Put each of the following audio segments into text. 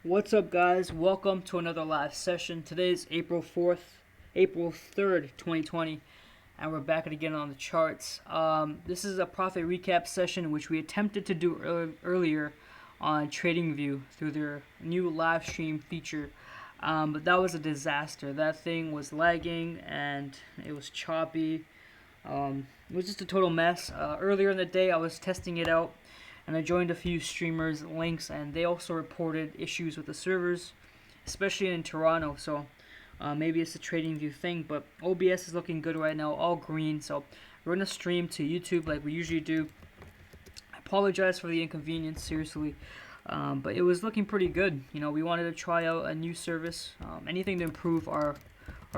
What's up, guys? Welcome to another live session. Today is April 3rd, 2020, and we're back again on the charts. This is a profit recap session which we attempted to do earlier on TradingView through their new live stream feature, but that was a disaster. That thing was lagging and it was choppy. It was just a total mess. Earlier in the day, I was testing it out, and I joined a few streamers' links, and they also reported issues with the servers, especially in Toronto. So maybe it's a TradingView thing, but OBS is looking good right now, all green. So we're gonna stream to YouTube like we usually do. I apologize for the inconvenience, seriously, but it was looking pretty good. You know, we wanted to try out a new service, anything to improve our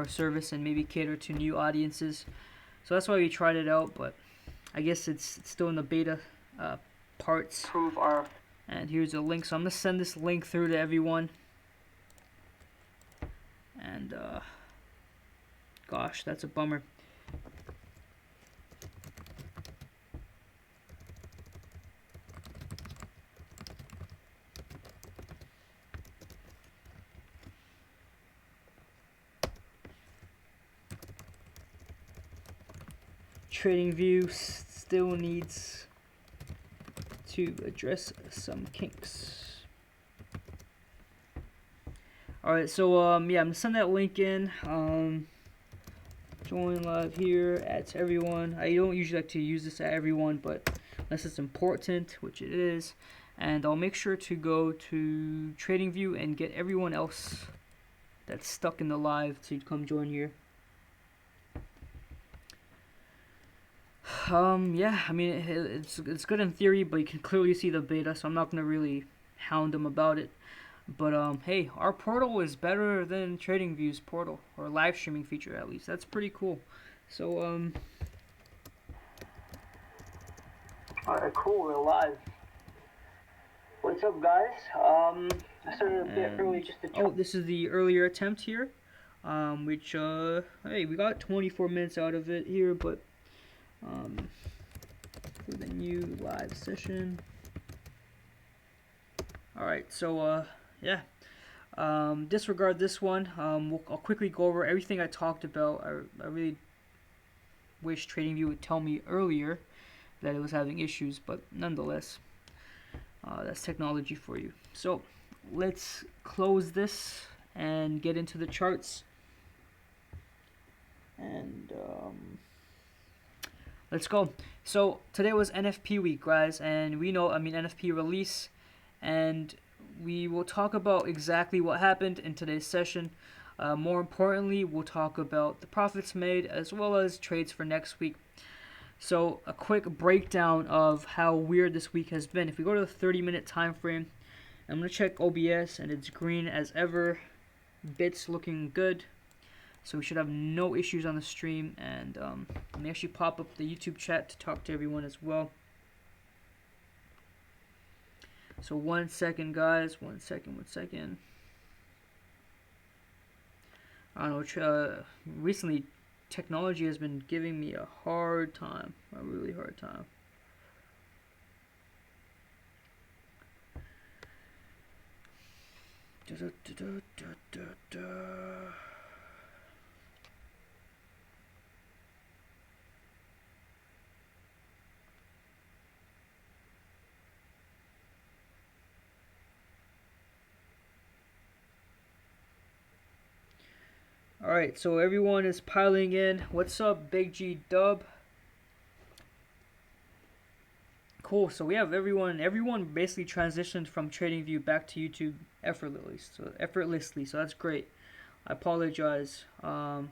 service and maybe cater to new audiences. So that's why we tried it out, but I guess it's still in the beta parts. And here's a link, so I'm gonna send this link through to everyone. And gosh, that's a bummer. TradingView still needs to address some kinks. Alright, so yeah, I'm gonna send that link in. Join live here, add to everyone. I don't usually like to use this at everyone, but unless it's important, which it is. And I'll make sure to go to TradingView and get everyone else that's stuck in the live to come join here. Yeah, I mean, it's good in theory, but you can clearly see the beta, so I'm not gonna really hound them about it. But hey, our portal is better than TradingView's portal, or live streaming feature at least. That's pretty cool. So alright, cool, we're live. What's up, guys? I started a bit early just to. Oh, this is the earlier attempt here, which hey, we got 24 minutes out of it here, but for the new live session. Alright, so yeah, disregard this one. I'll quickly go over everything I talked about. I really wish TradingView would tell me earlier that it was having issues, but nonetheless, that's technology for you. So let's close this and get into the charts. And let's go. So today was NFP week, guys, and we know, NFP release, and we will talk about exactly what happened in today's session. More importantly, we'll talk about the profits made as well as trades for next week. So a quick breakdown of how weird this week has been. If we go to the 30-minute time frame, I'm going to check OBS, and it's green as ever. Bits looking good. So we should have no issues on the stream, and let me actually pop up the YouTube chat to talk to everyone as well. So 1 second, guys. 1 second. I don't know. Recently, technology has been giving me a hard time, a really hard time. Alright, so everyone is piling in. What's up, Big G Dub? Cool, so we have everyone basically transitioned from TradingView back to YouTube effortlessly, so that's great. I apologize for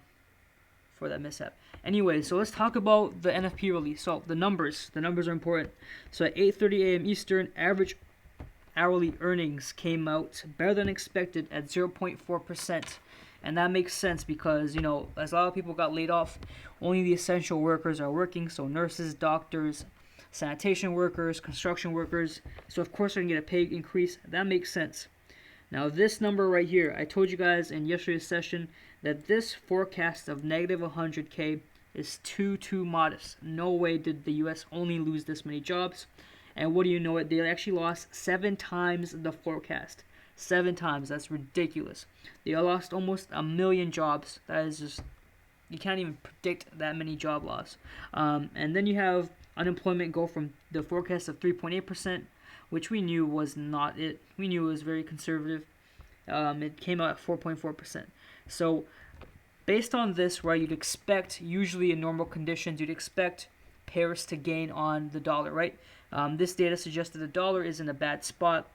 that mishap. Anyway, so let's talk about the NFP release. So the numbers are important. So at 8:30 a.m. Eastern, average hourly earnings came out better than expected at 0.4%. And that makes sense because, you know, as a lot of people got laid off, only the essential workers are working. So nurses, doctors, sanitation workers, construction workers. So of course they're going to get a pay increase. That makes sense. Now this number right here, I told you guys in yesterday's session that this forecast of negative 100K is too modest. No way did the US only lose this many jobs. And what do you know it? They actually lost 7 times the forecast. 7 times. That's ridiculous. They lost almost 1 million jobs. That is just, you can't even predict that many job loss. And then you have unemployment go from the forecast of 3.8%, which we knew was not it. We knew it was very conservative. It came out at 4.4%. So based on this, right, you'd expect, usually in normal conditions, you'd expect pairs to gain on the dollar, right? This data suggests that the dollar is in a bad spot,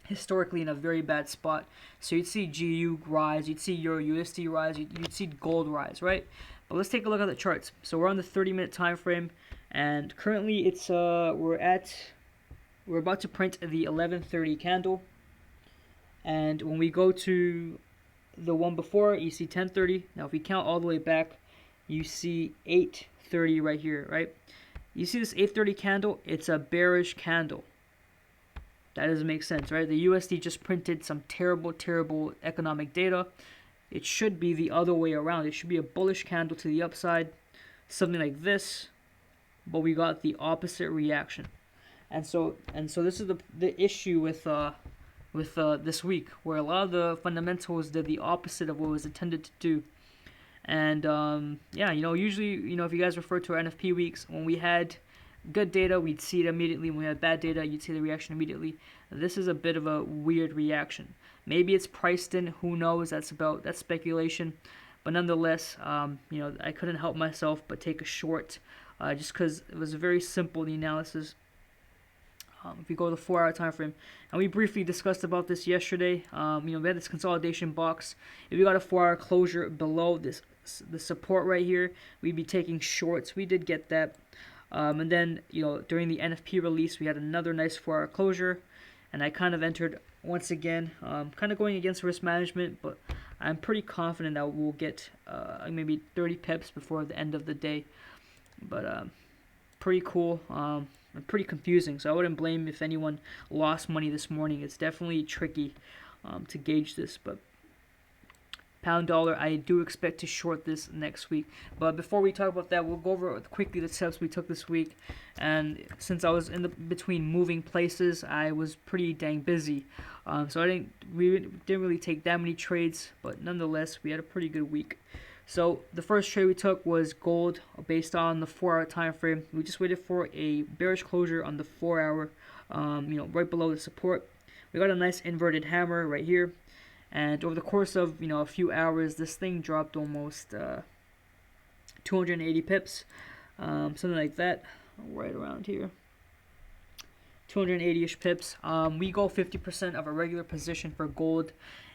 historically in a very bad spot. So you'd see GU rise, you'd see EURUSD rise, you'd see gold rise, right? But let's take a look at the charts. So we're on the 30-minute time frame, and currently it's we're about to print the 11:30 candle. And when we go to the one before, you see 10:30. Now if we count all the way back, you see 8:30 right here, right? You see this 8:30 candle, it's a bearish candle. That doesn't make sense, right? The USD just printed some terrible, terrible economic data. It should be the other way around. It should be a bullish candle to the upside, something like this, but we got the opposite reaction. And so this is the issue with this week, where a lot of the fundamentals did the opposite of what was intended to do. And yeah, usually, if you guys refer to our NFP weeks, when we had good data, we'd see it immediately. When we had bad data, you'd see the reaction immediately. This is a bit of a weird reaction. Maybe it's priced in. Who knows? That's speculation. But nonetheless, I couldn't help myself but take a short, just because it was very simple, the analysis. If we go to the 4-hour time frame, and we briefly discussed about this yesterday. We had this consolidation box. If we got a 4-hour closure below the support right here, we'd be taking shorts. We did get that. And then, during the NFP release, we had another nice 4-hour closure, and I kind of entered once again, kind of going against risk management, but I'm pretty confident that we'll get maybe 30 pips before the end of the day. But pretty cool. Pretty confusing, so I wouldn't blame if anyone lost money this morning. It's definitely tricky to gauge this, but pound dollar, I do expect to short this next week. But before we talk about that, we'll go over quickly the steps we took this week. And since I was in between moving places, I was pretty dang busy, so we didn't really take that many trades, but nonetheless, we had a pretty good week. So the first trade we took was gold based on the 4-hour time frame. We just waited for a bearish closure on the 4-hour, right below the support. We got a nice inverted hammer right here, and over the course of a few hours, this thing dropped almost 280 pips, something like that, right around here. 280-ish pips. We go 50% of a regular position for gold.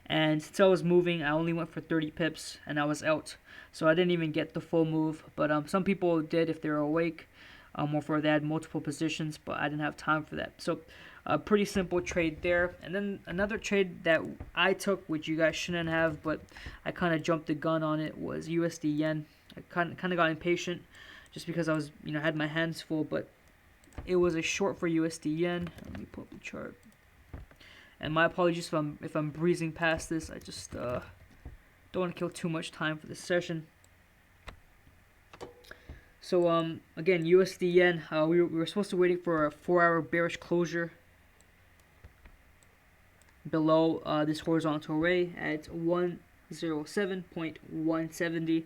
And since I was moving, I only went for 30 pips, and I was out. So I didn't even get the full move. But some people did if they were awake, or if they had multiple positions, but I didn't have time for that. So a pretty simple trade there. And then another trade that I took, which you guys shouldn't have, but I kind of jumped the gun on it, was USD yen. I kind of got impatient just because I was, had my hands full, but it was a short for USD yen. Let me pull up the chart. And my apologies if I'm breezing past this. I just don't want to kill too much time for this session. So again, USD yen. We were supposed to wait for a 4-hour bearish closure below this horizontal array at 107.170.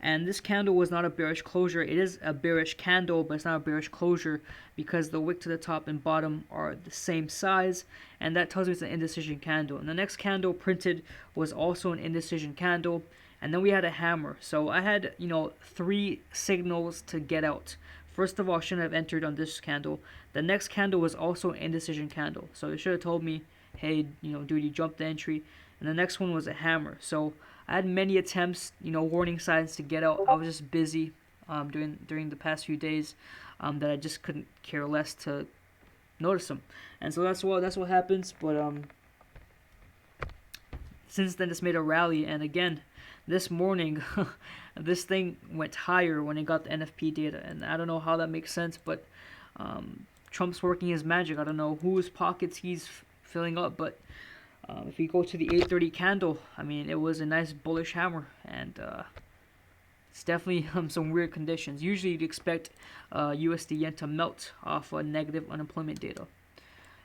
And this candle was not a bearish closure. It is a bearish candle, but it's not a bearish closure because the wick to the top and bottom are the same size, and that tells me it's an indecision candle. And the next candle printed was also an indecision candle, and then we had a hammer. So I had 3 signals to get out. First of all, I shouldn't have entered on this candle. The next candle was also an indecision candle, so it should have told me, hey, dude, you jumped the entry. And the next one was a hammer. So I had many attempts, warning signs to get out. I was just busy during the past few days that I just couldn't care less to notice them. And so that's what happens. But since then, it's made a rally. And again, this morning, this thing went higher when it got the NFP data. And I don't know how that makes sense, but Trump's working his magic. I don't know whose pockets he's filling up, but if we go to the 8:30 candle, I mean, it was a nice bullish hammer, and it's definitely some weird conditions. Usually you'd expect USD yen to melt off negative unemployment data,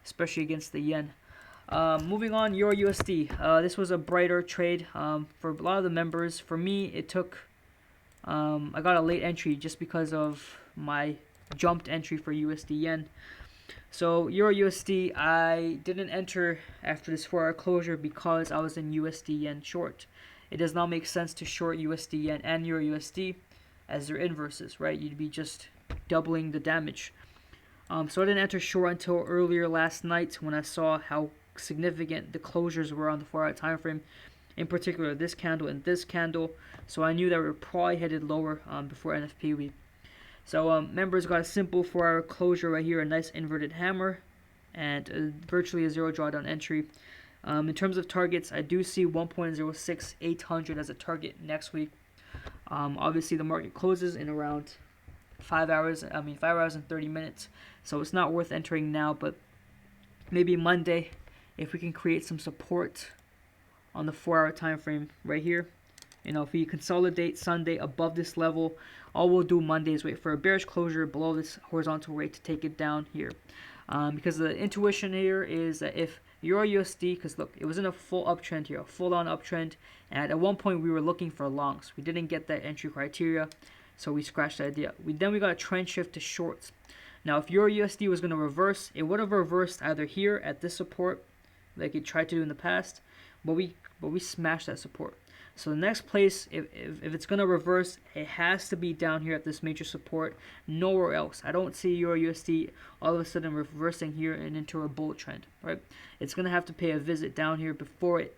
especially against the yen. Moving on, EURUSD. This was a brighter trade for a lot of the members. For me, it took. I got a late entry just because of my jumped entry for USD yen. So EURUSD, I didn't enter after this 4-hour closure because I was in USD yen short. It does not make sense to short USD yen and EURUSD as their inverses, right? You'd be just doubling the damage. So I didn't enter short until earlier last night when I saw how significant the closures were on the 4-hour time frame, in particular this candle and this candle. So I knew that we were probably headed lower before NFP week. So members got a simple 4-hour closure right here, a nice inverted hammer, and virtually a zero drawdown entry. In terms of targets, I do see 1.06800 as a target next week. Obviously, the market closes in around 5 hours. 5 hours and 30 minutes. So it's not worth entering now, but maybe Monday, if we can create some support on the 4-hour time frame right here. If we consolidate Sunday above this level, all we'll do Monday is wait for a bearish closure below this horizontal rate to take it down here. Because the intuition here is that if EURUSD, because look, it was in a full uptrend here, a full-on uptrend, and at one point we were looking for longs. We didn't get that entry criteria, so we scratched the idea. Then we got a trend shift to shorts. Now, if EURUSD was going to reverse, it would have reversed either here at this support, like it tried to do in the past, but we smashed that support. So the next place, if it's going to reverse, it has to be down here at this major support, nowhere else. I don't see EURUSD all of a sudden reversing here and into a bull trend, right? It's going to have to pay a visit down here before it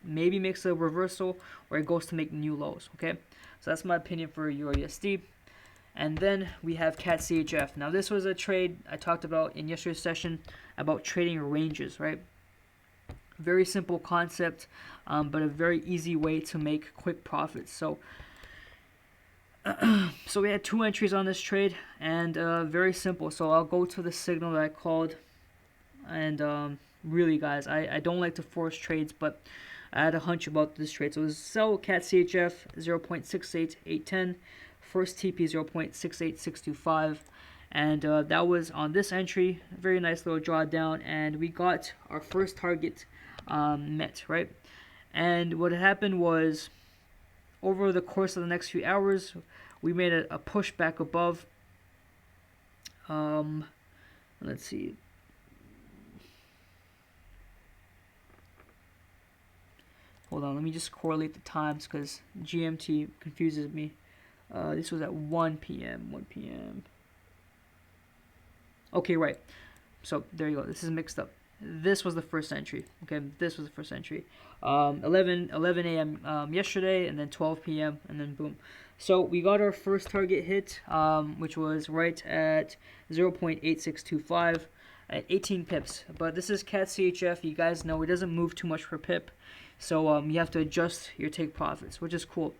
maybe makes a reversal or it goes to make new lows, okay? So that's my opinion for EURUSD. And then we have CADCHF. Now this was a trade I talked about in yesterday's session about trading ranges, right? Very simple concept, but a very easy way to make quick profits. So we had 2 entries on this trade, and very simple. So I'll go to the signal that I called, and really, guys, I don't like to force trades, but I had a hunch about this trade. So it was sell CADCHF 0.68810, first TP 0.68625. And that was on this entry. Very nice little drawdown, and we got our first target met, right? And what happened was, over the course of the next few hours, we made a push back above. Let's see. Hold on, let me just correlate the times because GMT confuses me. This was at 1 p.m. 1 p.m. Okay, right. So there you go. This is mixed up. This was the first entry. Okay, this was the first entry. 11 a.m. Yesterday, and then 12 p.m. and then boom. So we got our first target hit, which was right at 0.8625 at 18 pips. But this is CADCHF. You guys know it doesn't move too much per pip, so you have to adjust your take profits, which is cool.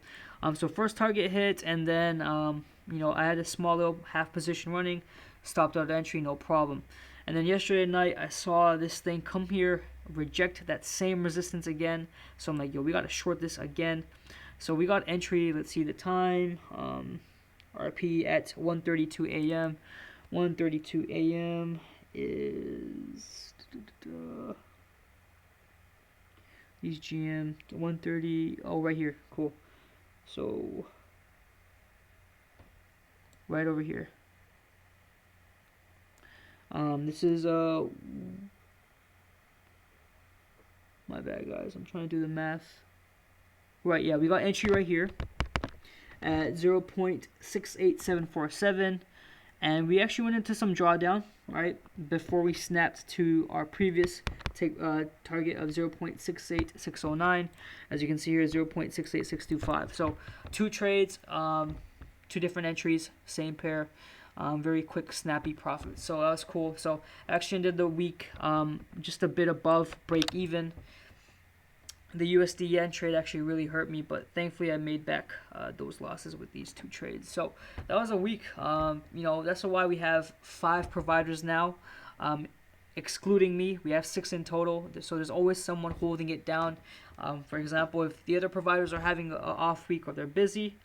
So first target hit, and then I had a small little half position running, stopped out entry, no problem. And then yesterday night, I saw this thing come here, reject that same resistance again. So I'm like, yo, we got to short this again. So we got entry, let's see the time, RP at 1:32 a.m. 1:32 a.m. is, these GM, 1:30, oh, right here, cool. So, right over here. This is my bad, guys. I'm trying to do the math. Right, yeah, we got entry right here at 0.68747, and we actually went into some drawdown, right, before we snapped to our previous target of 0.68609. As you can see here, 0.68625. So 2 trades, 2 different entries, same pair. Very quick, snappy profit. So that was cool. So I actually ended the week just a bit above break even. The USD yen trade actually really hurt me, but thankfully I made back those losses with these 2 trades. So that was a week. That's why we have 5 providers now, excluding me. We have 6 in total. So there's always someone holding it down. For example, if the other providers are having an off week or they're busy,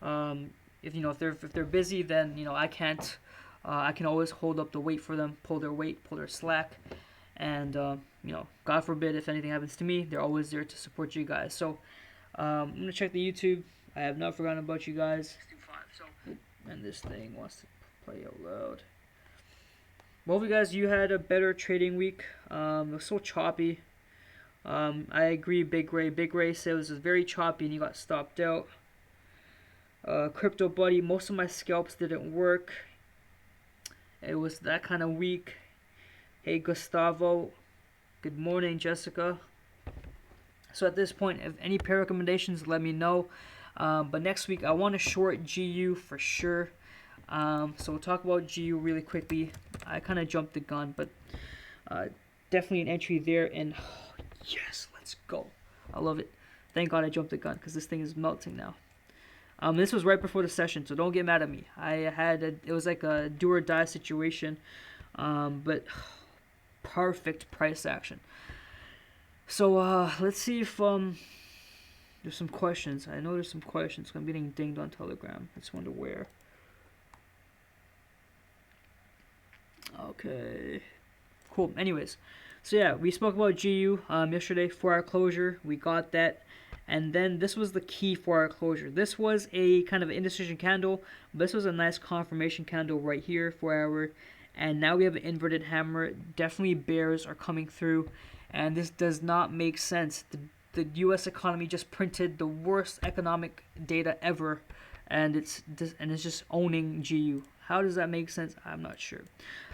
if they're busy, then I can't. I can always hold up the weight for them, pull their weight, pull their slack, and you know, God forbid if anything happens to me, they're always there to support you guys. So I'm gonna check the YouTube. I have not forgotten about you guys. And this thing wants to play out loud. Well, you guys, you had a better trading week. It was so choppy. I agree, Big Ray. Big Ray said it was very choppy and you got stopped out. Crypto Buddy, most of my scalps didn't work. It was that kind of week. Hey, Gustavo. Good morning, Jessica. So at this point, if any pair recommendations, let me know. But next week, I want to short GU for sure. So we'll talk about GU really quickly. I kind of jumped the gun, but definitely an entry there. And oh, yes, let's go. I love it. Thank God I jumped the gun because this thing is melting now. This was right before the session, so don't get mad at me. It was like a do or die situation, but perfect price action. So let's see if there's some questions. I know there's some questions. I'm getting dinged on Telegram. I just wonder where. Okay, cool. Anyways, so yeah, we spoke about GU yesterday, 4-hour closure. We got that. And then this was the key 4-hour closure. This was a kind of indecision candle. This was a nice confirmation candle right here, 4-hour. And now we have an inverted hammer. Definitely bears are coming through. And this does not make sense. The U.S. economy just printed the worst economic data ever. And it's just owning GU. How does that make sense? I'm not sure.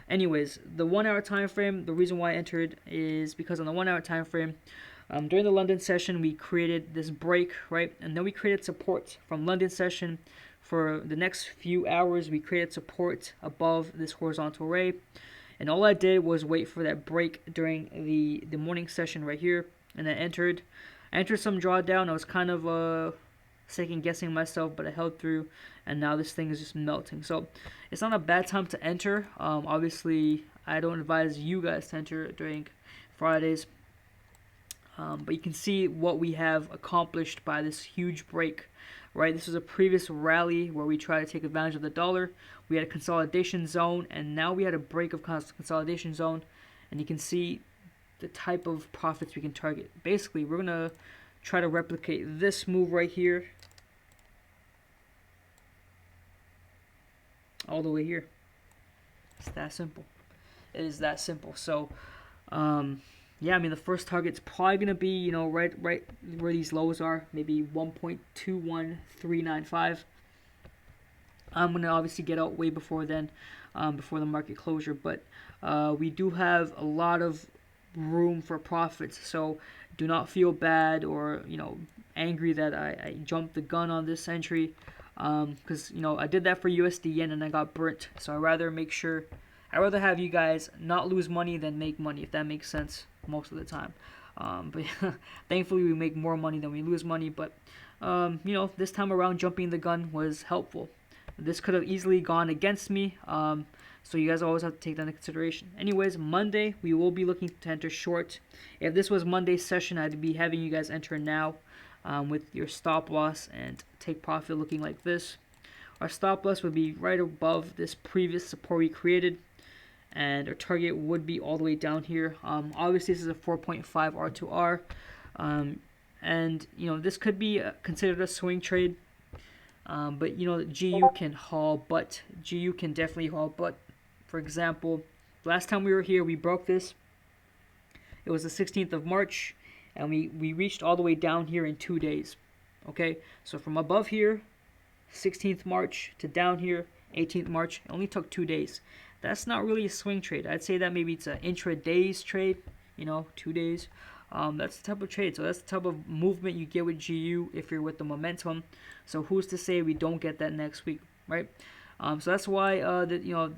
Anyways, the 1-hour time frame, the reason why I entered is because on the 1-hour time frame, during the London session, we created this break, right? And then we created support from London session. For the next few hours, we created support above this horizontal ray. And all I did was wait for that break during the morning session right here. And I entered some drawdown. I was kind of second guessing myself, but I held through. And now this thing is just melting. So it's not a bad time to enter. Obviously, I don't advise you guys to enter during Fridays. But you can see what we have accomplished by this huge break, right? This was a previous rally where we tried to take advantage of the dollar. We had a consolidation zone, and now we had a break of consolidation zone. And you can see the type of profits we can target. Basically, we're going to try to replicate this move right here all the way here. It's that simple. It is that simple. So, yeah, I mean, the first target's probably going to be, you know, right where these lows are, maybe 1.21395. I'm going to obviously get out way before then, before the market closure, but we do have a lot of room for profits, so do not feel bad or, you know, angry that I jumped the gun on this entry, because, you know, I did that for USD yen and I got burnt, so I'd rather have you guys not lose money than make money, if that makes sense, most of the time. But thankfully we make more money than we lose money, but you know, this time around jumping the gun was helpful. This could have easily gone against me, so you guys always have to take that into consideration. Anyways, Monday we will be looking to enter short. If this was Monday's session, I'd be having you guys enter now with your stop loss and take profit looking like this. Our stop loss would be right above this previous support we created, and our target would be all the way down here. Obviously this is a 4.5 R2R, and you know, this could be considered a swing trade, but you know, GU can haul butt. GU can definitely haul butt. For example, last time we were here, we broke this. It was the 16th of March, and we reached all the way down here in 2 days. Okay, so from above here, 16th March, to down here, 18th March, it only took 2 days. That's not really a swing trade. I'd say that maybe it's an intra-days trade, you know, 2 days. That's the type of trade. So that's the type of movement you get with GU if you're with the momentum. So who's to say we don't get that next week, right? So that's why you know,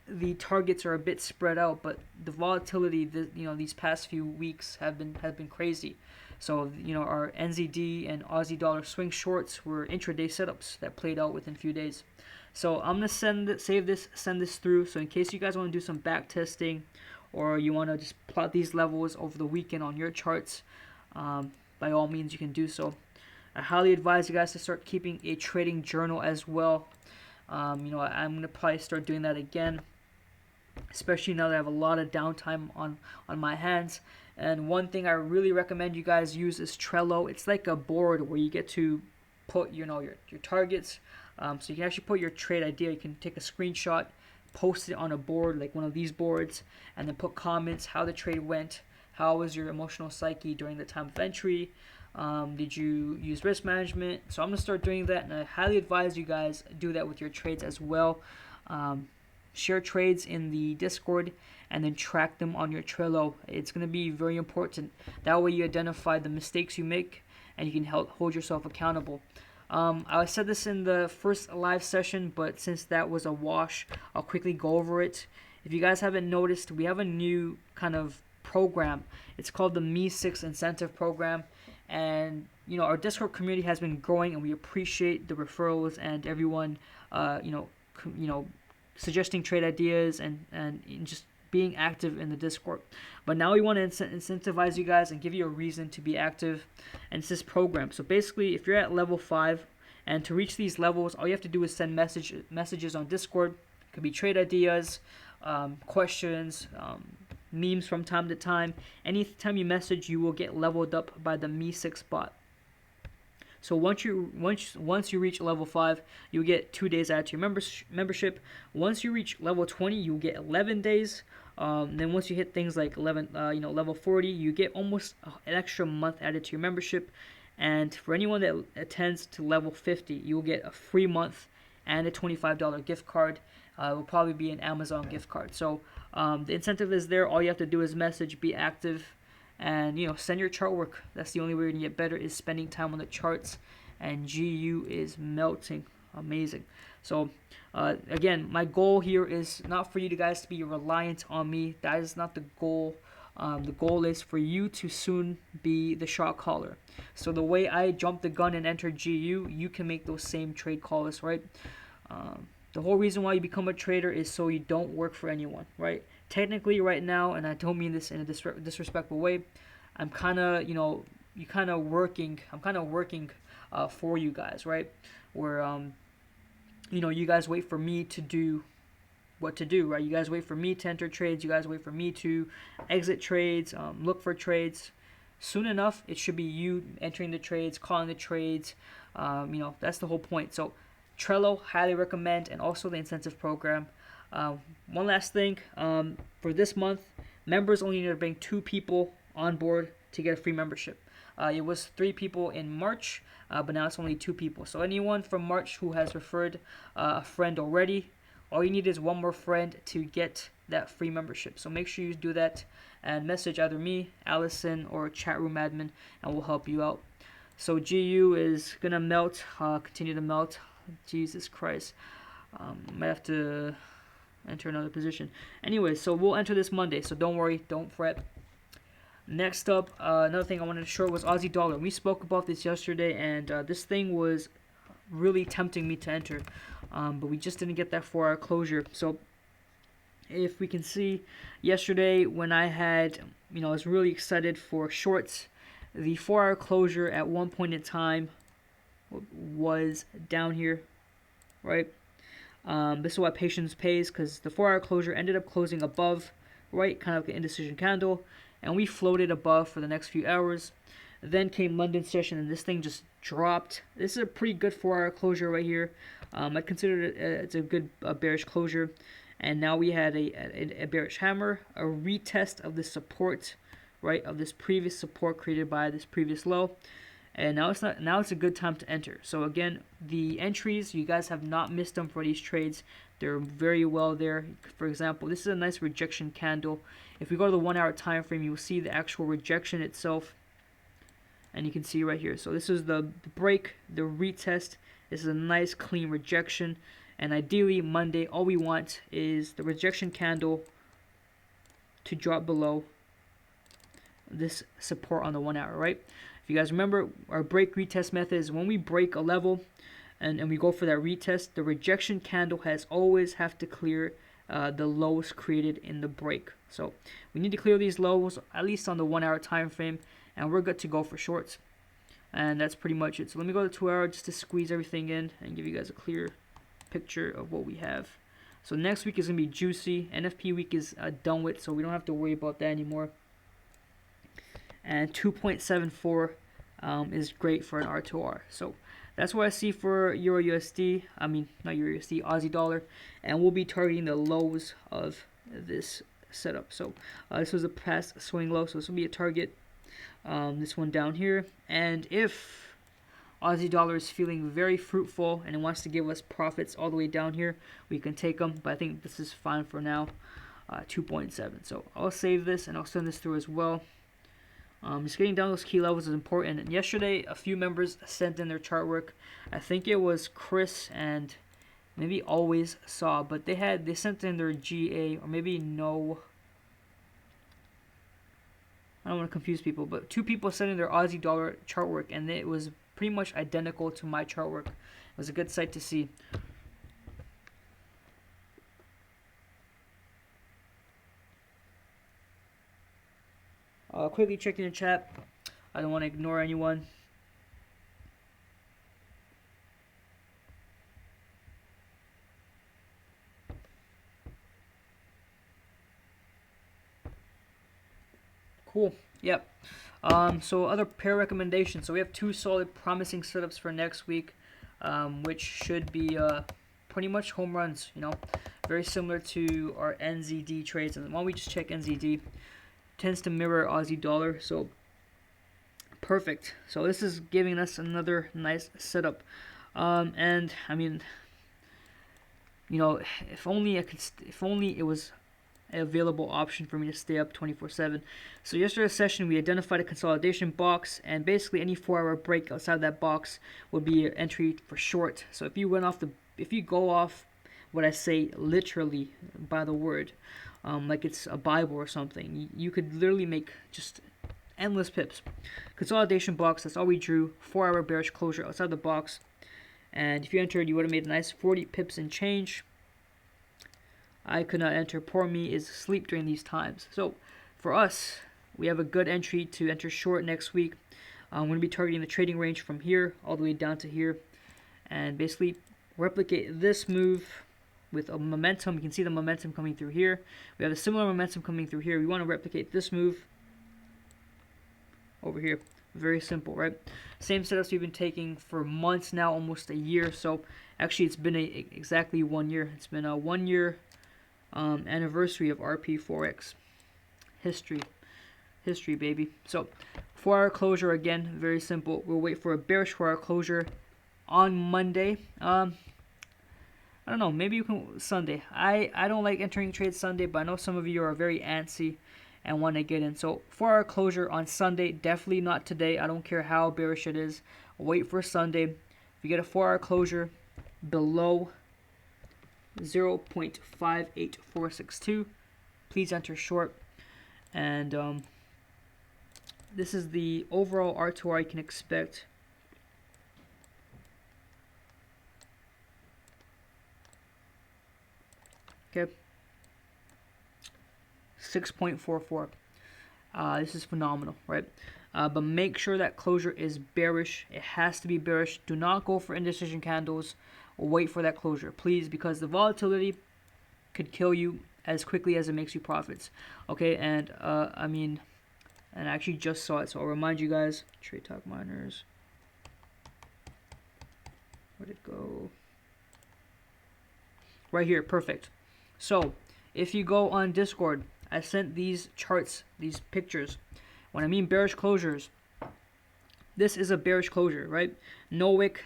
the targets are a bit spread out, but the volatility, you know, these past few weeks have been crazy. So, you know, our NZD and Aussie dollar swing shorts were intraday setups that played out within a few days. So I'm going to send this through. So in case you guys want to do some back testing, or you want to just plot these levels over the weekend on your charts, by all means you can do so. I highly advise you guys to start keeping a trading journal as well. You know, I'm going to probably start doing that again. especially now that I have a lot of downtime on my hands. And one thing I really recommend you guys use is Trello. It's like a board where you get to put your targets. So you can actually put your trade idea. You can take a screenshot, post it on a board like one of these boards, and then put comments, how the trade went, how was your emotional psyche during the time of entry, did you use risk management. So I'm going to start doing that, and I highly advise you guys do that with your trades as well. Share trades in the Discord and then track them on your Trello. It's going to be very important. That way you identify the mistakes you make and you can hold yourself accountable. I said this in the first live session, but since that was a wash, I'll quickly go over it. If you guys haven't noticed, we have a new kind of program. It's called the Me6 Incentive Program. And our Discord community has been growing, and we appreciate the referrals and everyone suggesting trade ideas and just being active in the Discord. But now we want to incentivize you guys and give you a reason to be active, and it's this program. So basically, if you're at level 5, and to reach these levels, all you have to do is send messages on Discord. It could be trade ideas, questions, memes from time to time. Anytime you message, you will get leveled up by the Me6 bot. So once you reach level 5, you'll get 2 days added to your membership. Once you reach level 20, you'll get 11 days. Then once you hit things like level 40, you get almost an extra month added to your membership. And for anyone that attends to level 50, you'll get a free month and a $25 gift card. It will probably be an Amazon gift card. So the incentive is there. All you have to do is message, be active, and send your chart work. That's the only way you're gonna get better, is spending time on the charts. And GU is melting, amazing. So again, my goal here is not for you guys to be reliant on me. That is not the goal. The goal is for you to soon be the shot caller. So the way I jumped the gun and entered GU, you can make those same trade calls, right? The whole reason why you become a trader is so you don't work for anyone, right? Technically right now, and I don't mean this in a disrespectful way, I'm kind of working for you guys, right? Where you guys wait for me to do what to do, right? You guys wait for me to enter trades. You guys wait for me to exit trades, look for trades. Soon enough, it should be you entering the trades, calling the trades. That's the whole point. So Trello, highly recommend, and also the incentive program. One last thing, for this month, members only need to bring 2 people on board to get a free membership. It was 3 people in March, but now it's only 2 people. So anyone from March who has referred a friend already, all you need is 1 more friend to get that free membership. So make sure you do that and message either me, Allison, or chat room admin, and we'll help you out. So GU is gonna melt, continue to melt. Jesus Christ, might have to enter another position. Anyway, so we'll enter this Monday, so don't worry, don't fret. Next up, another thing I wanted to show was Aussie dollar. We spoke about this yesterday, and this thing was really tempting me to enter, but we just didn't get that 4-hour closure. So if we can see, yesterday when I was really excited for shorts, the 4-hour closure at one point in time was down here, right? This is why patience pays, because the 4-hour closure ended up closing above, right, kind of like an indecision candle, and we floated above for the next few hours. Then came London session, and this thing just dropped. This is a pretty good 4-hour closure right here. I consider it it's a good bearish closure. And now we had a bearish hammer, a retest of the support, right, of this previous support created by this previous low. And now it's a good time to enter. So again, the entries, you guys have not missed them for these trades. They're very well there. For example, this is a nice rejection candle. If we go to the 1-hour time frame, you will see the actual rejection itself. And you can see right here. So this is the break, the retest. This is a nice clean rejection. And ideally, Monday, all we want is the rejection candle to drop below this support on the 1-hour, right? If you guys remember, our break retest method is when we break a level and we go for that retest, the rejection candle always have to clear the lows created in the break. So we need to clear these lows, at least on the 1-hour time frame, and we're good to go for shorts. And that's pretty much it. So let me go to 2-hour just to squeeze everything in and give you guys a clear picture of what we have. So next week is going to be juicy. NFP week is done with, so we don't have to worry about that anymore. And 2.74 is great for an R2R. So that's what I see for EURUSD. I mean, not EURUSD, Aussie dollar. And we'll be targeting the lows of this setup. So this was a past swing low, so this will be a target. This one down here. And if Aussie dollar is feeling very fruitful and it wants to give us profits all the way down here, we can take them, but I think this is fine for now. 2.7. So I'll save this and I'll send this through as well. Just getting down those key levels is important. And yesterday, a few members sent in their chart work. I think it was Chris and maybe Always Saw, but they sent in their GA, or maybe no. I don't want to confuse people, but 2 people sent in their Aussie dollar chart work, and it was pretty much identical to my chart work. It was a good sight to see. Quickly checking the chat. I don't want to ignore anyone. Cool. Yep. So other pair recommendations. So we have 2 solid promising setups for next week, which should be pretty much home runs. You know, very similar to our NZD trades. And why don't we just check NZD? Tends to mirror Aussie dollar. So perfect. So this is giving us another nice setup. And I mean, you know, if only it was available option for me to stay up 24/7. So yesterday's session we identified a consolidation box, and basically any 4-hour break outside that box would be an entry for short. So if you go off what I say literally by the word, like it's a Bible or something, you could literally make just endless pips. Consolidation box, that's all we drew. 4-hour bearish closure outside the box, and if you entered, you would have made a nice 40 pips and change. I could not enter. Poor me is asleep during these times. So for us, we have a good entry to enter short next week. I'm going to be targeting the trading range from here all the way down to here, and basically replicate this move with a momentum. You can see the momentum coming through here. We have a similar momentum coming through here. We want to replicate this move over here. Very simple, right? Same setups we've been taking for months now, almost a year. So actually it's been exactly 1 year. It's been a 1 year anniversary of RP Forex. History, baby. So 4-hour closure, again, very simple. We'll wait for a bearish 4-hour closure on Monday. I don't know, maybe you can Sunday. I don't like entering trades Sunday, but I know some of you are very antsy and want to get in. So 4-hour closure on Sunday, definitely not today. I don't care how bearish it is. Wait for Sunday. If you get a 4-hour closure below 0.58462, please enter short. And this is the overall R2R you can expect. Okay, 6.44. This is phenomenal, right? But make sure that closure is bearish. It has to be bearish. Do not go for indecision candles. Wait for that closure, please, because the volatility could kill you as quickly as it makes you profits. Okay, and I mean, and I actually just saw it, so I'll remind you guys. Trade Talk Miners. Where'd it go? Right here, perfect. So if you go on Discord, I sent these charts, these pictures. When I mean bearish closures, this is a bearish closure, right? No wick,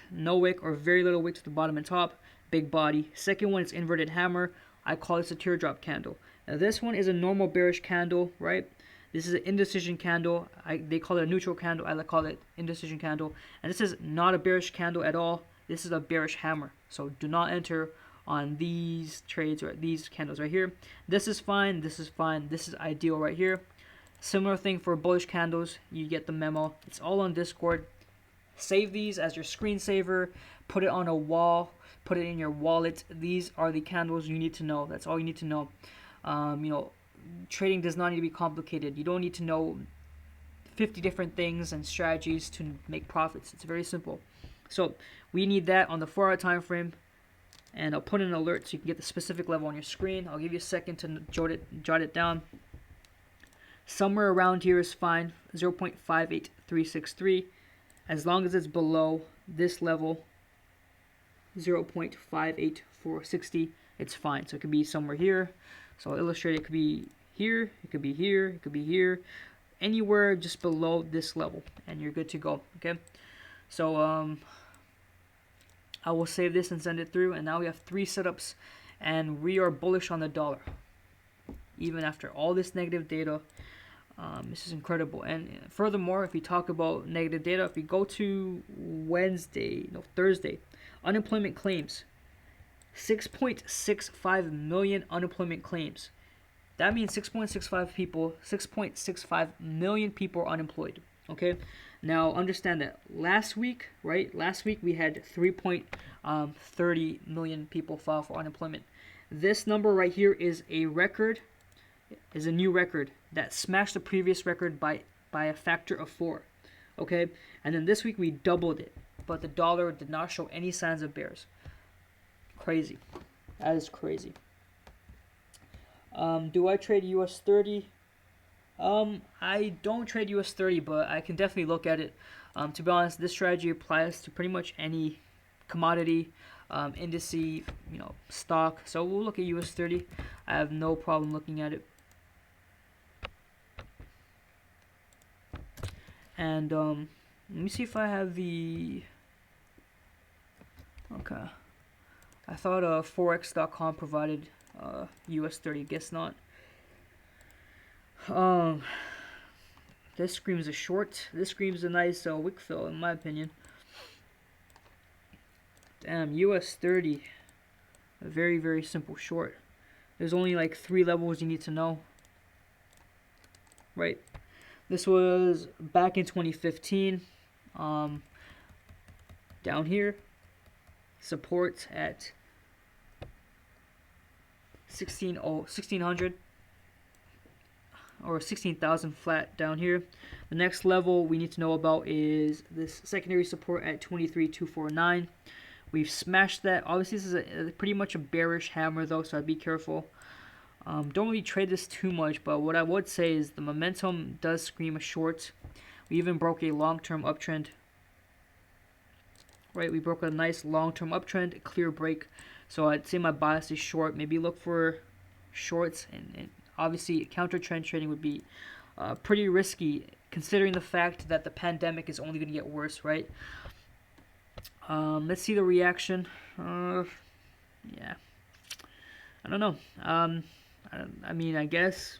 or very little wick to the bottom and top. Big body. Second one is inverted hammer. I call this a teardrop candle. Now this one is a normal bearish candle, right? This is an indecision candle. They call it a neutral candle. I call it indecision candle. And this is not a bearish candle at all. This is a bearish hammer. So do not enter on these trades or these candles right here. This is fine. This is fine. This is ideal right here. Similar thing for bullish candles. You get the memo. It's all on Discord. Save these as your screensaver. Put it on a wall. Put it in your wallet. These are the candles you need to know. That's all you need to know. You know, trading does not need to be complicated. You don't need to know 50 different things and strategies to make profits. It's very simple. So we need that on the 4-hour time frame. and I'll put in an alert so you can get the specific level on your screen. I'll give you a second to jot it down. Somewhere around here is fine, 0.58363. As long as it's below this level, 0.58460, it's fine. So it could be somewhere here. So I'll illustrate it could be here, it could be here, it could be here. Anywhere just below this level, and you're good to go. Okay, so I will save this and send it through, and now we have 3 setups, and we are bullish on the dollar even after all this negative data. This is incredible. And furthermore, if we talk about negative data, if we go to Thursday, unemployment claims, 6.65 million unemployment claims. That means 6.65 million people are unemployed. Okay, now understand that last week, we had 3.30 million people file for unemployment. This number right here is a record, is a new record that smashed the previous record by a factor of 4. Okay, and then this week we doubled it, but the dollar did not show any signs of bears. Crazy. That is crazy. Do I trade US 30? I don't trade US 30, but I can definitely look at it. To be honest, this strategy applies to pretty much any commodity, indice, stock. So we'll look at US 30. I have no problem looking at it. And let me see if I have the. Okay. I thought Forex.com provided US 30. Guess not. This screams a short. This screams a nice wick fill, in my opinion. Damn, US 30. A very, very simple short. There's only like 3 levels you need to know. Right. This was back in 2015. Down here. Support at 1600 or 16,000 flat down here. The next level we need to know about is this secondary support at 23,249. We've smashed that. Obviously this is pretty much a bearish hammer though, so I'd be careful. Don't really trade this too much, but what I would say is the momentum does scream a short. We even broke a long-term uptrend. Right, we broke a nice long-term uptrend, a clear break. So I'd say my bias is short. Maybe look for shorts, and obviously counter trend trading would be pretty risky considering the fact that the pandemic is only going to get worse, right? Let's see the reaction. Yeah, I don't know. I mean, I guess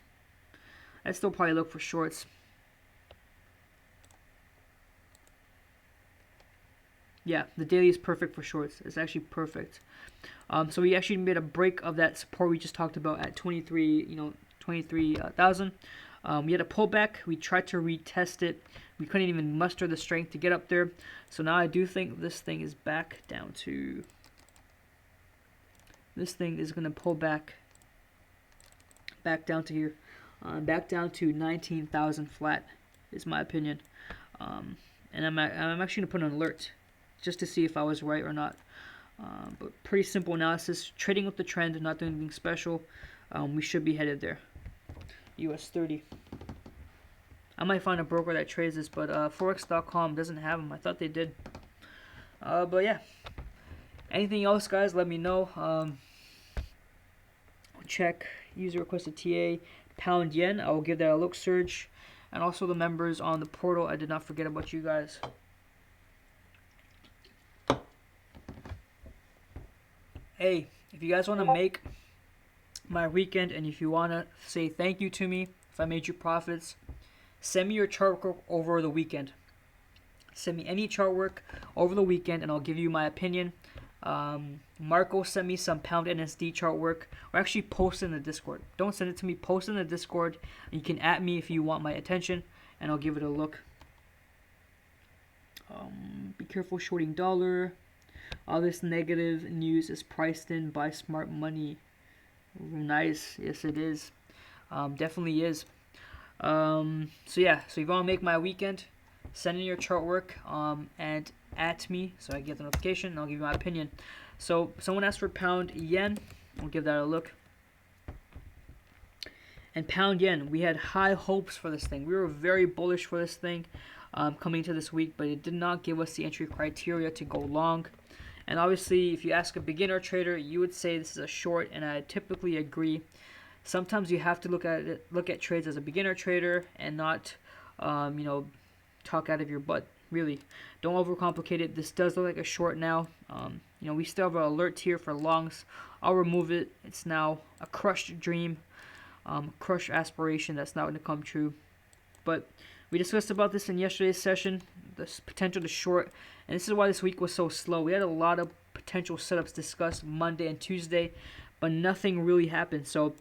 I'd still probably look for shorts. Yeah, the daily is perfect for shorts. It's actually perfect. So we actually made a break of that support we just talked about at 23,000. We had a pullback. We tried to retest it. We couldn't even muster the strength to get up there. So now I do think this thing is back down to. This thing is gonna pull back down to here, back down to 19,000 flat, is my opinion. And I'm actually gonna put an alert just to see if I was right or not. But pretty simple analysis, trading with the trend, not doing anything special. We should be headed there. US 30. I might find a broker that trades this, but Forex.com doesn't have them. I thought they did. But yeah. Anything else, guys? Let me know. Check user requested TA pound yen. I will give that a look search, and also the members on the portal. I did not forget about you guys. Hey, if you guys want to make my weekend, and if you want to say thank you to me if I made you profits, send me your chart work over the weekend. Send me any chart work over the weekend, and I'll give you my opinion. Marco sent me some pound NSD chart work, or actually post it in the Discord. Don't send it to me, post it in the Discord. You can at me if you want my attention, and I'll give it a look. Be careful shorting dollar. All this negative news is priced in by smart money. Nice. Yes, it is. Definitely is. So yeah, so if you want to make my weekend, send in your chart work and at me so I get the notification, and I'll give you my opinion. So someone asked for pound yen. We'll give that a look. And pound yen, we had high hopes for this thing. We were very bullish for this thing coming into this week, but it did not give us the entry criteria to go long. And obviously, if you ask a beginner trader, you would say this is a short, and I typically agree. Sometimes you have to look at trades as a beginner trader and not, talk out of your butt. Really, don't overcomplicate it. This does look like a short now. We still have an alert here for longs. I'll remove it. It's now a crushed dream, crushed aspiration that's not going to come true. But we discussed about this in yesterday's session, the potential to short, and this is why this week was so slow. We had a lot of potential setups discussed Monday and Tuesday, but nothing really happened. So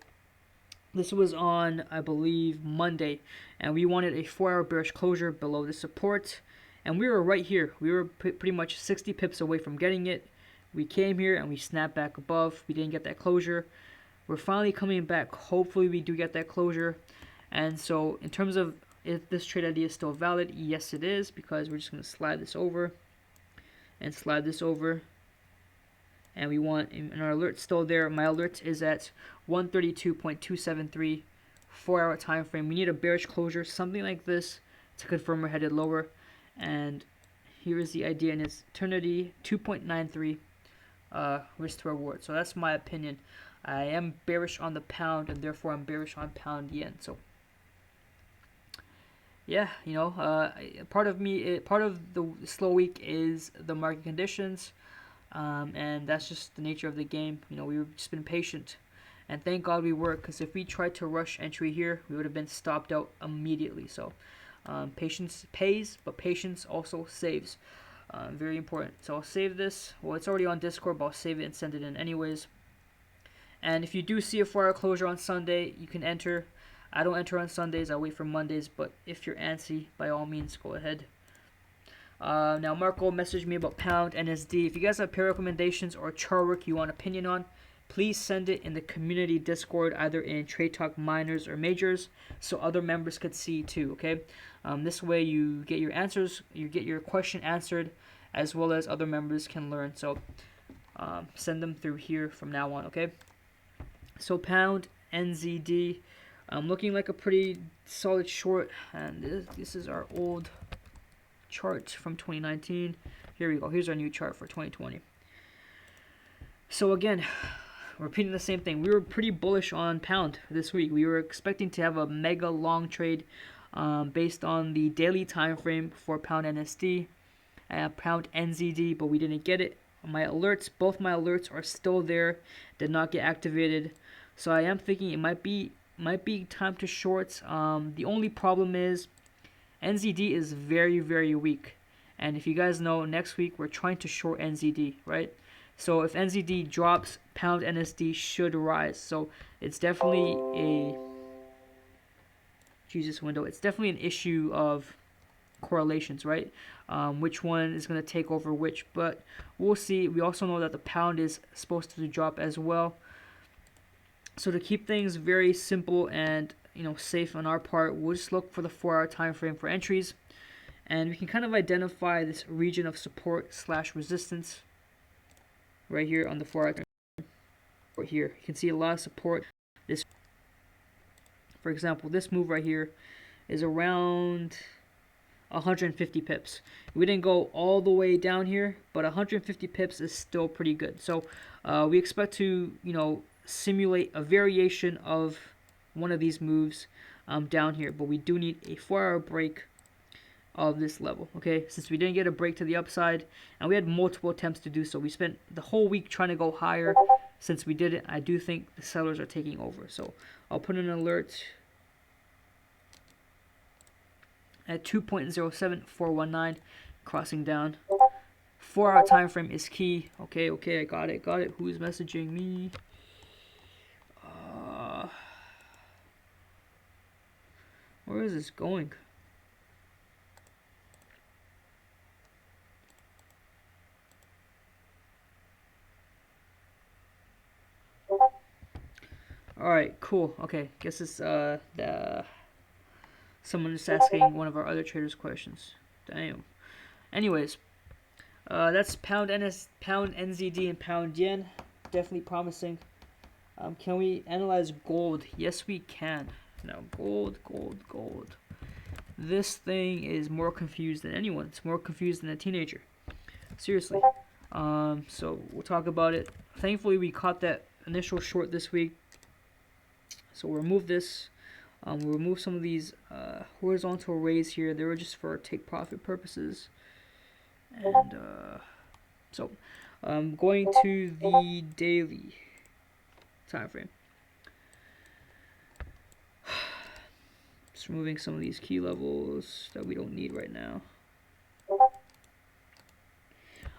this was on, I believe, Monday, and we wanted a 4-hour bearish closure below the support, and we were right here. We were pretty much 60 pips away from getting it. We came here and we snapped back above. We didn't get that closure. We're finally coming back. Hopefully we do get that closure. And so in terms of if this trade idea is still valid, yes it is, because we're just going to slide this over and slide this over. And we want, and our alert's still there. My alert is at 132.273, 4-hour time frame. We need a bearish closure, something like this, to confirm we're headed lower. And here is the idea in its eternity, 2.93 risk to reward. So that's my opinion. I am bearish on the pound, and therefore I'm bearish on pound yen. So yeah, part of the slow week is the market conditions, and that's just the nature of the game. We've just been patient, and thank God we were, because if we tried to rush entry here, we would have been stopped out immediately. So patience pays, but patience also saves. Very important. So I'll save this. Well, it's already on Discord, but I'll save it and send it in anyways. And if you do see a 4-hour closure on Sunday, you can enter. I don't enter on Sundays. I wait for Mondays. But if you're antsy, by all means, go ahead. Now, Marco messaged me about pound NZD. If you guys have pair recommendations or chart work you want opinion on, please send it in the community Discord, either in Trade Talk Minors or Majors, so other members could see too, okay? This way you get your answers, you get your question answered, as well as other members can learn. So send them through here from now on, okay? So pound NZD, looking like a pretty solid short, and this is our old chart from 2019. Here we go. Here's our new chart for 2020. So again, repeating the same thing. We were pretty bullish on pound this week. We were expecting to have a mega long trade based on the daily time frame for pound NZD, pound NZD, but we didn't get it. My alerts, both my alerts are still there, did not get activated. So I am thinking it might be time to short. The only problem is NZD is very, very weak. And if you guys know, next week we're trying to short NZD, right? So if NZD drops, pound NZD should rise. So it's definitely a window. It's definitely an issue of correlations, right? Which one is going to take over which, but we'll see. We also know that the pound is supposed to drop as well. So to keep things very simple and safe on our part, we'll just look for the 4-hour time frame for entries, and we can kind of identify this region of support / resistance right here on the 4-hour time frame. Right here, you can see a lot of support. This, for example, this move right here is around 150 pips. We didn't go all the way down here, but 150 pips is still pretty good. So we expect to simulate a variation of one of these moves down here, but we do need a 4-hour break of this level, okay? Since we didn't get a break to the upside, and we had multiple attempts to do so. We spent the whole week trying to go higher. Since we didn't, I do think the sellers are taking over. So I'll put an alert at 2.07419, crossing down. 4-hour time frame is key. Okay, I got it. Who's messaging me? Where is this going? Alright, cool. Okay, guess it's someone just asking one of our other traders questions. Damn. Anyways, That's pound NZD and pound yen. Definitely promising. Can we analyze gold? Yes, we can. Now, gold. This thing is more confused than anyone. It's more confused than a teenager. Seriously. So we'll talk about it. Thankfully, we caught that initial short this week. So we'll remove this. We'll remove some of these horizontal rays here. They were just for take profit purposes. And so I'm going to the daily time frame. Just removing some of these key levels that we don't need right now.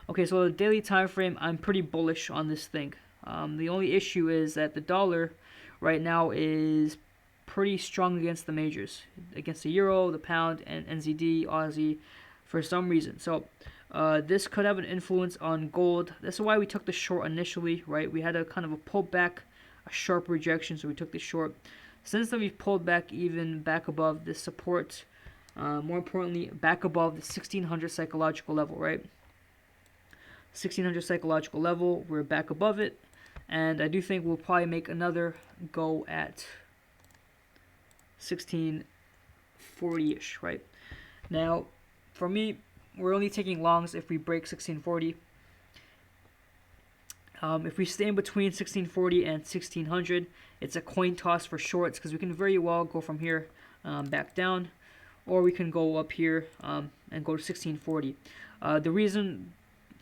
Okay, so the daily time frame, I'm pretty bullish on this thing. The only issue is that the dollar right now is pretty strong against the majors, against the euro, the pound, and NZD, Aussie, for some reason. So this could have an influence on gold. That's why we took the short initially, right? We had a kind of a pullback, a sharp rejection, so we took the short. Since then, we've pulled back even back above this support. More importantly, back above the 1600 psychological level, right? 1600 psychological level, we're back above it. And I do think we'll probably make another go at 1640-ish, right? Now, for me, we're only taking longs if we break 1640. If we stay in between 1640 and 1600, it's a coin toss for shorts because we can very well go from here back down, or we can go up here and go to 1640. The reason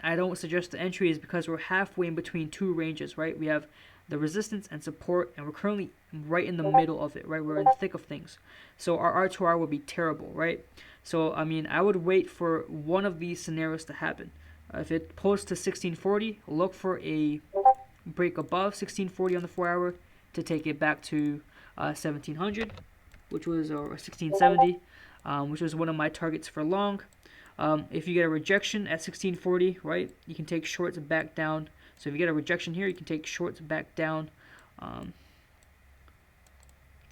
I don't suggest the entry is because we're halfway in between two ranges, right? We have the resistance and support, and we're currently right in the middle of it, right? We're in the thick of things. So our R2R would be terrible, right? So, I mean, I would wait for one of these scenarios to happen. If it pulls to 1640, look for a break above 1640 on the 4-hour to take it back to 1700, which was, or 1670, which was one of my targets for long. If you get a rejection at 1640, right, you can take shorts back down. So if you get a rejection here, you can take shorts back down to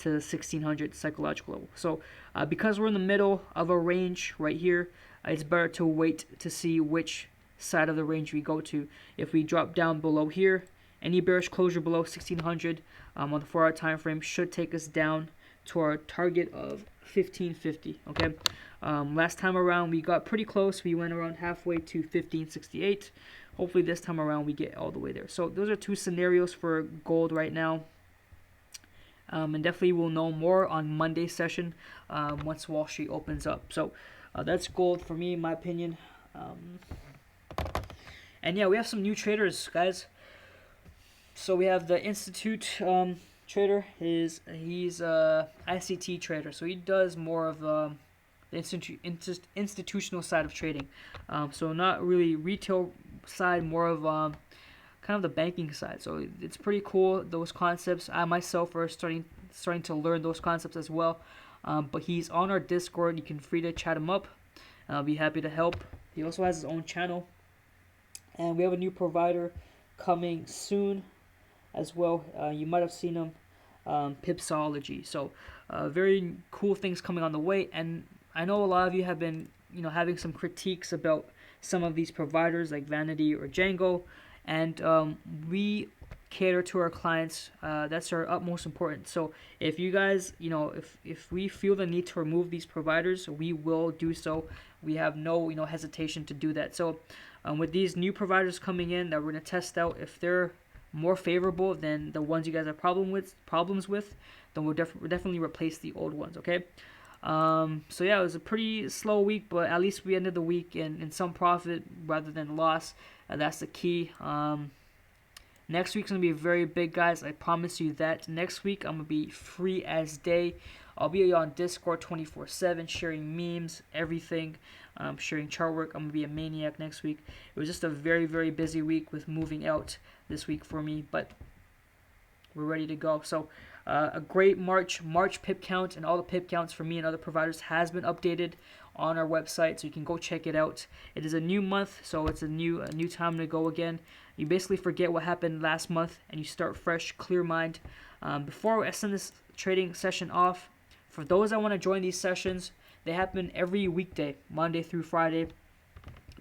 the 1600 psychological level. So because we're in the middle of a range right here, it's better to wait to see which side of the range we go to. If we drop down below here, any bearish closure below 1600 on the 4-hour time frame should take us down to our target of 1550. Okay. Last time around we got pretty close. We went around halfway to 1568. Hopefully this time around we get all the way there. So those are two scenarios for gold right now. And definitely we'll know more on Monday's session once Wall Street opens up. So that's gold for me, in my opinion. And yeah, we have some new traders, guys. So we have the Institute trader. He's a ICT trader, so he does more of the institutional side of trading. So not really retail side, more of kind of the banking side. So it's pretty cool, those concepts. I myself are starting to learn those concepts as well. But he's on our Discord. You can free to chat him up. I'll be happy to help. He also has his own channel. And we have a new provider coming soon as well. You might have seen him, Pipsology. So very cool things coming on the way. And I know a lot of you have been, having some critiques about some of these providers like Vanity or Django, and we cater to our clients. That's our utmost importance. So if you guys, if we feel the need to remove these providers, we will do so. We have no, hesitation to do that. So with these new providers coming in that we're going to test out, if they're more favorable than the ones you guys have problems with, then we'll definitely replace the old ones. Okay. So yeah, it was a pretty slow week, but at least we ended the week in some profit rather than loss. That's the key. Next week's going to be very big, guys. I promise you that. Next week, I'm going to be free as day. I'll be on Discord 24/7, sharing memes, everything, sharing chart work. I'm going to be a maniac next week. It was just a very, very busy week with moving out this week for me, but we're ready to go. So a great March pip count, and all the pip counts for me and other providers has been updated on our website, so you can go check it out. It is a new month, so it's a new time to go again. You basically forget what happened last month, and you start fresh, clear mind. Before I send this trading session off, for those that want to join these sessions, they happen every weekday, Monday through Friday.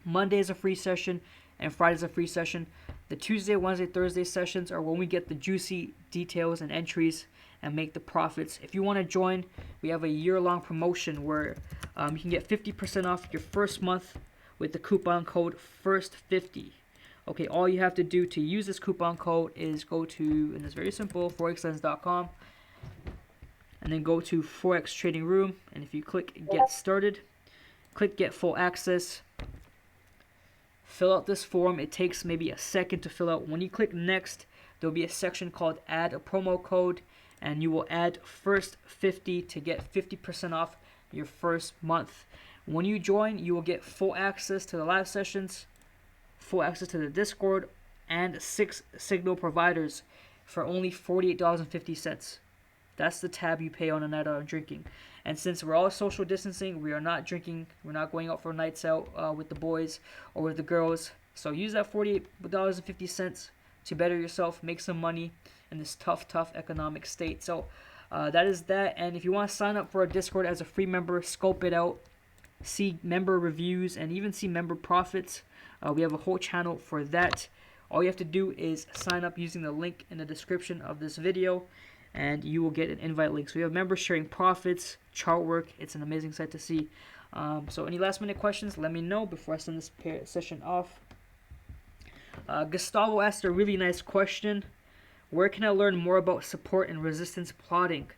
Monday is a free session, and Friday is a free session. The Tuesday, Wednesday, Thursday sessions are when we get the juicy details and entries and make the profits. If you want to join, we have a year-long promotion where you can get 50% off your first month with the coupon code FIRST50. Okay, all you have to do to use this coupon code is go to, and it's very simple, forexlens.com, and then go to Forex Trading Room, and if you click Get Started, click Get Full Access, fill out this form. It takes maybe a second to fill out. When you click Next, there'll be a section called Add a Promo Code, and you will add FIRST50 to get 50% off your first month. When you join, you will get full access to the live sessions, full access to the Discord, and 6 signal providers for only $48.50. That's the tab you pay on a night out of drinking. And since we're all social distancing, we are not drinking, we're not going out for nights out with the boys or with the girls. So use that $48.50 to better yourself, make some money in this tough economic state. So that is that. And if you want to sign up for our Discord as a free member, scope it out, see member reviews, and even see member profits, we have a whole channel for that. All you have to do is sign up using the link in the description of this video, and you will get an invite link. So we have members sharing profits, chart work. It's an amazing site to see. So any last minute questions, let me know before I send this session off. Gustavo asked a really nice question. Where can I learn more about support and resistance plotting?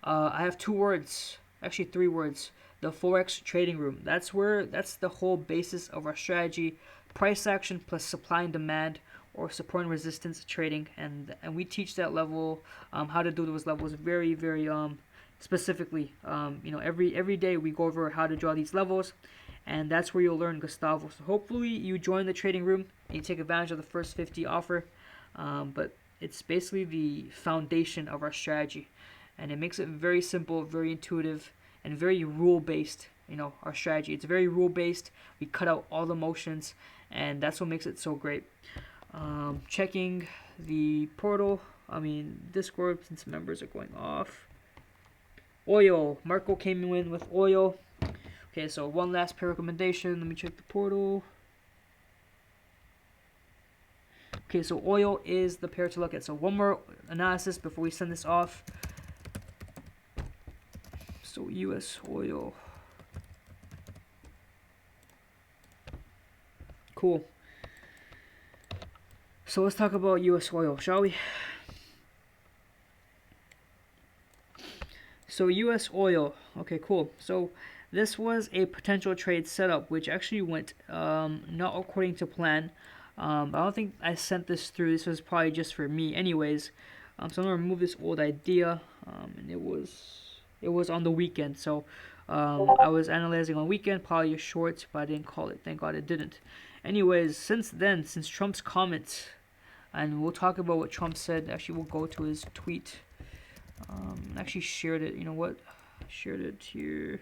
I have 2 words, actually 3 words. The Forex Trading Room. That's the whole basis of our strategy. Price action plus supply and demand, or support and resistance trading, and we teach that level, how to do those levels very specifically. Every day we go over how to draw these levels, and that's where you'll learn, Gustavo. So hopefully you join the trading room and you take advantage of the first 50 offer. But it's basically the foundation of our strategy, and it makes it very simple, very intuitive, and very rule-based. Our strategy, it's very rule-based. We cut out all the motions, and that's what makes it so great. Checking the portal, Discord, since members are going off. Oil, Marco came in with oil. Okay, so one last pair recommendation. Let me check the portal. Okay, so oil is the pair to look at. So one more analysis before we send this off. So US oil. Cool. So let's talk about US oil, shall we? So US oil. Okay, cool. So this was a potential trade setup, which actually went not according to plan. I don't think I sent this through. This was probably just for me anyways. So I'm going to remove this old idea. And it was on the weekend. So I was analyzing on weekend, probably a short, but I didn't call it. Thank God it didn't. Anyways, since then, since Trump's comments, and we'll talk about what Trump said. Actually, we'll go to his tweet. Actually shared it. You know what? I shared it here.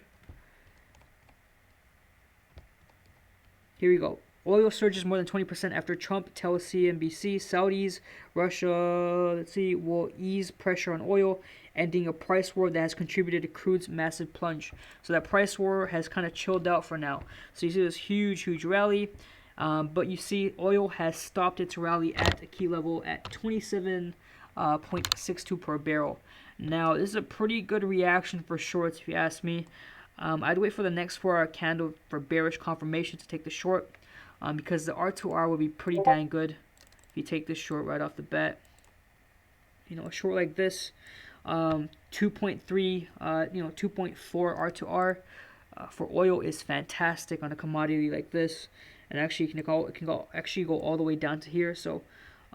Here we go. Oil surges more than 20% after Trump tells CNBC Saudis, Russia, will ease pressure on oil, ending a price war that has contributed to crude's massive plunge. So that price war has kind of chilled out for now. So you see this huge rally, but you see oil has stopped its rally at a key level at 27.62 per barrel. Now, this is a pretty good reaction for shorts, if you ask me. I'd wait for the next 4-hour candle for bearish confirmation to take the short. Because the R2R would be pretty dang good if you take this short right off the bat. A short like this, 2.3, 2.4 R2R for oil is fantastic on a commodity like this, and actually it can go all the way down to here. So,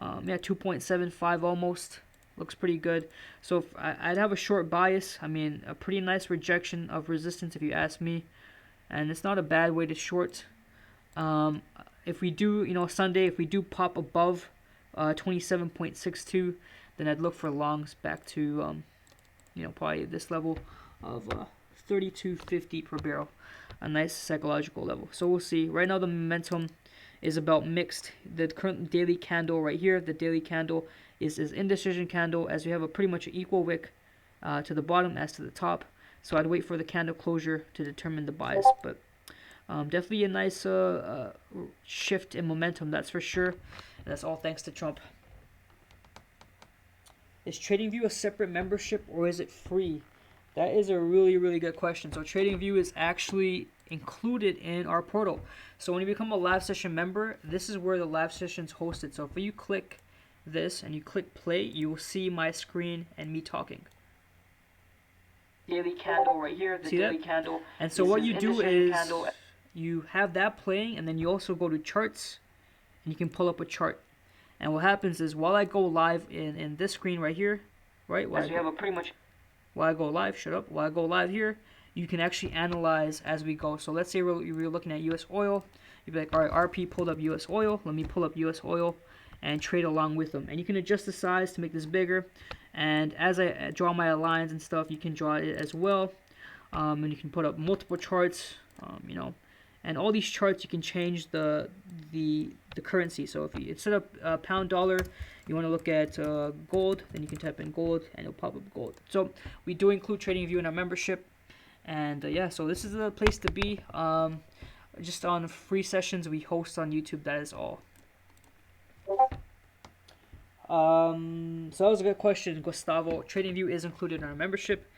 2.75 almost looks pretty good. So I'd have a short bias. A pretty nice rejection of resistance if you ask me, and it's not a bad way to short. If we do, Sunday, if we do pop above 27.62, then I'd look for longs back to, probably this level of 32.50 per barrel, a nice psychological level. So we'll see. Right now, the momentum is about mixed. The current daily candle right here, the daily candle is indecision candle, as we have a pretty much equal wick to the bottom as to the top. So I'd wait for the candle closure to determine the bias, but Definitely a nice shift in momentum, that's for sure. And that's all thanks to Trump. Is TradingView a separate membership or is it free? That is a really, really good question. So TradingView is actually included in our portal. So when you become a live session member, this is where the live session's hosted. So if you click this and you click play, you will see my screen and me talking. Daily candle right here, the daily candle. And so what you do is you have that playing, and then you also go to charts, and you can pull up a chart. And what happens is while I go live in this screen right here, right? As we have a pretty much. While I go live, while I go live here, you can actually analyze as we go. So let's say we're looking at US oil. You'd be like, all right, RP pulled up US oil. Let me pull up US oil and trade along with them. And you can adjust the size to make this bigger. And as I draw my lines and stuff, you can draw it as well. And you can put up multiple charts, you know. And all these charts, you can change the currency. So if you instead of pound dollar, you want to look at gold, then you can type in gold, and it'll pop up gold. So we do include TradingView in our membership. And yeah, so this is the place to be. Just on free sessions we host on YouTube, that is all. So that was a good question, Gustavo. TradingView is included in our membership.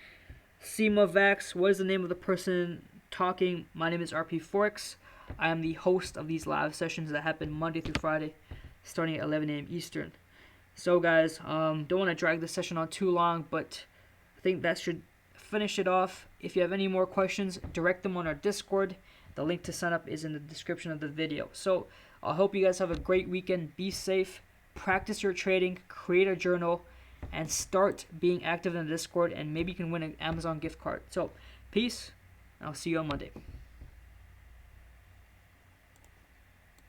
Vax, what is the name of the person talking? My name is RP Forex. I am the host of these live sessions that happen Monday through Friday, starting at 11 a.m. Eastern. So guys, don't want to drag this session on too long, but I think that should finish it off. If you have any more questions, direct them on our Discord. The link to sign up is in the description of the video. So I hope you guys have a great weekend. Be safe, practice your trading, create a journal, and start being active in the Discord, and maybe you can win an Amazon gift card. So peace, and I'll see you on Monday.